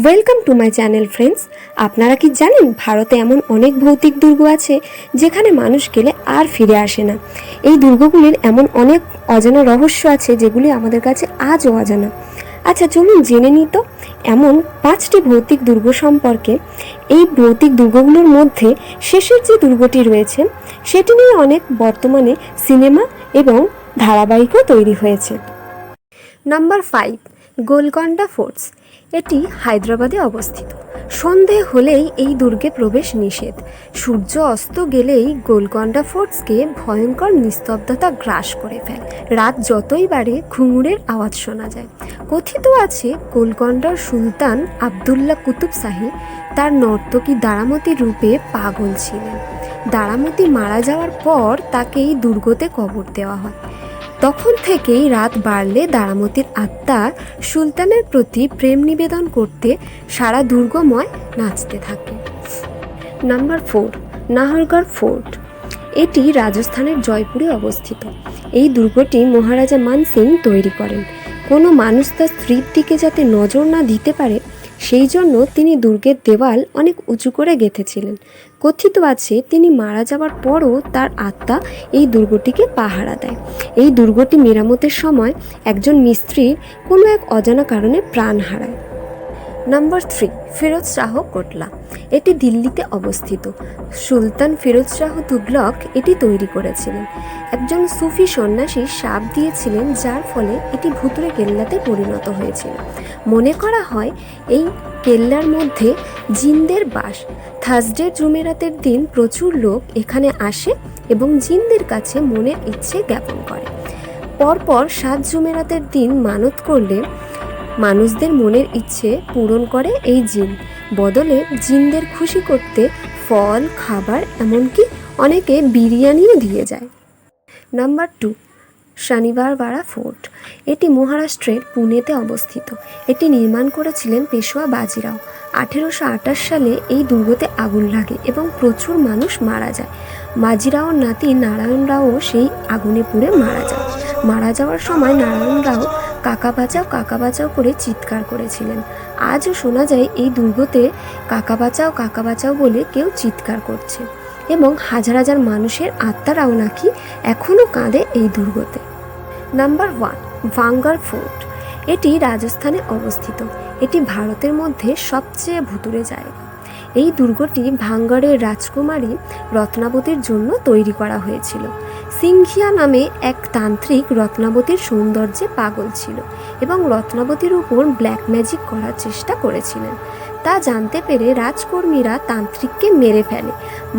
Welcome to my channel friends. আপনারা কি জানেন ভারতে এমন অনেক ভৌতিক দুর্গ আছে যেখানে মানুষ গেলে আর ফিরে আসে না। এই দুর্গগুলির এমন অনেক অজানা রহস্য আছে যেগুলি আমাদের কাছে আজও অজানা। আচ্ছা চলুন জেনে নিই তো এমন 5টি ভৌতিক দুর্গ সম্পর্কে। এই ভৌতিক দুর্গগুলোর মধ্যে শেষের যে দুর্গটি রয়েছে সেটি নিয়ে অনেক বর্তমানে সিনেমা এবং ধারাবাহিকও তৈরি হয়েছে। Number 5, Golconda forts. এটি হায়দ্রাবাদে অবস্থিত। সন্ধে হলেই এই দুর্গে প্রবেশ নিষেধ। সূর্য অস্ত গেলেই গোলকন্ডা ফোর্টসকে ভয়ঙ্কর নিস্তব্ধতা গ্রাস করে ফেলে। রাত যতই বাড়ে ঘুঙুরের আওয়াজ শোনা যায়। কথিত আছে গোলকন্ডার সুলতান আবদুল্লাহ কুতুব শাহী তার নর্তকী দারামতি রূপে পাগল ছিলেন। দারামতি মারা যাওয়ার পর তাকে এই দুর্গতে কবর দেওয়া হয়। তখন থেকেই রাত বাড়লে দারামতির আত্মা সুলতানের প্রতি প্রেম নিবেদন করতে সারা দুর্গময় নাচতে থাকে। Number 4, Nahargarh fort. এটি রাজস্থানের জয়পুরে অবস্থিত। এই দুর্গটি মহারাজা মান সিং তৈরি করেন। কোনো মানুষ তার স্ত্রীর দিকে যাতে নজর না দিতে পারে সেই জন্য তিনি দুর্গের দেওয়াল অনেক উঁচু করে গেঁথেছিলেন। কথিত আছে তিনি মারা যাওয়ার পরও তার আত্মা এই দুর্গটিকে পাহারা দেয়। এই দুর্গটি মেরামতের সময় একজন মিস্ত্রির কোনো এক অজানা কারণে প্রাণ হারায়। নাম্বার 3, ফিরোজ শাহ কোটলা। এটি দিল্লিতে অবস্থিত। সুলতান ফিরোজ শাহ তুগলক এটি তৈরি করেছিলেন। একজন সুফি সন্ন্যাসী শাপ দিয়েছিলেন যার ফলে এটি ভুতুড়ে কেল্লাতে পরিণত হয়েছিল। মনে করা হয় এই কেল্লার মধ্যে জিনদের বাস। থার্সডে জুমেরাতের দিন প্রচুর লোক এখানে আসে এবং জিনদের কাছে মনের ইচ্ছে জ্ঞাপন করে। পরপর 7 জুমেরাতের দিন মানত করলে মানুষদের মনের ইচ্ছে পূরণ করে এই জিন। বদলে জিনদের খুশি করতে ফল, খাবার, এমনকি অনেকে বিরিয়ানিও দিয়ে যায়। Number 2, Shaniwarwada fort. এটি মহারাষ্ট্রের পুনেতে অবস্থিত। এটি নির্মাণ করেছিলেন পেশোয়া বাজিরাও। 1828 সালে এই দুর্গতে আগুন লাগে এবং প্রচুর মানুষ মারা যায়। বাজিরাওর নাতি নারায়ণ রাও সেই আগুনে পুড়ে মারা যায়। মারা যাওয়ার সময় নারায়ণ রাও কাকা বাঁচাও করে চিৎকার করেছিলেন। আজও শোনা যায় এই দুর্গতে কাকা বাঁচাও বলে কেউ চিৎকার করছে এবং হাজার হাজার মানুষের আত্মারাও নাকি এখনও কাঁদে এই দুর্গতে। Number 1, Bhangar fort. এটি রাজস্থানে অবস্থিত। এটি ভারতের মধ্যে সবচেয়ে ভুতুড়ে জায়গা। এই দুর্গটি ভাঙ্গড়ের রাজকুমারী রত্নাবতীর জন্য তৈরি করা হয়েছিল। সিংঘিয়া নামে এক তান্ত্রিক রত্নাবতীর সৌন্দর্যে পাগল ছিল এবং রত্নাবতীর উপর ব্ল্যাক ম্যাজিক করার চেষ্টা করেছিলেন। তা জানতে পেরে রাজকর্মীরা তান্ত্রিককে মেরে ফেলে।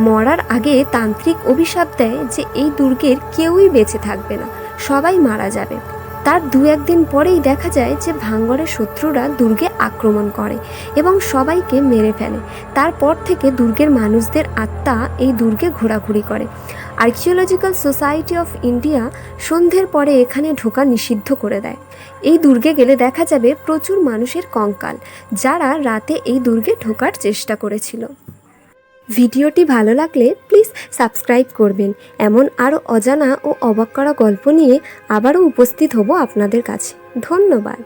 মরার আগে তান্ত্রিক অভিশাপ দেয় যে এই দুর্গের কেউই বেঁচে থাকবে না, সবাই মারা যাবে। তার 2-1 দিন পরেই দেখা যায় যে ভাঙ্গড়ের শত্রুরা দুর্গে আক্রমণ করে এবং সবাইকে মেরে ফেলে। তারপর থেকে দুর্গের মানুষদের আত্মা এই দুর্গে ঘোরাঘুরি করে। আর্কিওলজিক্যাল সোসাইটি অফ ইন্ডিয়া সন্ধ্যের পরে এখানে ঢোকা নিষিদ্ধ করে দেয়। এই দুর্গে গেলে দেখা যাবে প্রচুর মানুষের কঙ্কাল যারা রাতে এই দুর্গে ঢোকার চেষ্টা করেছিল। ভিডিওটি ভালো লাগলে প্লিজ সাবস্ক্রাইব করবেন। এমন আরও অজানা ও অবাক করা গল্প নিয়ে আবারও উপস্থিত হব আপনাদের কাছে। ধন্যবাদ।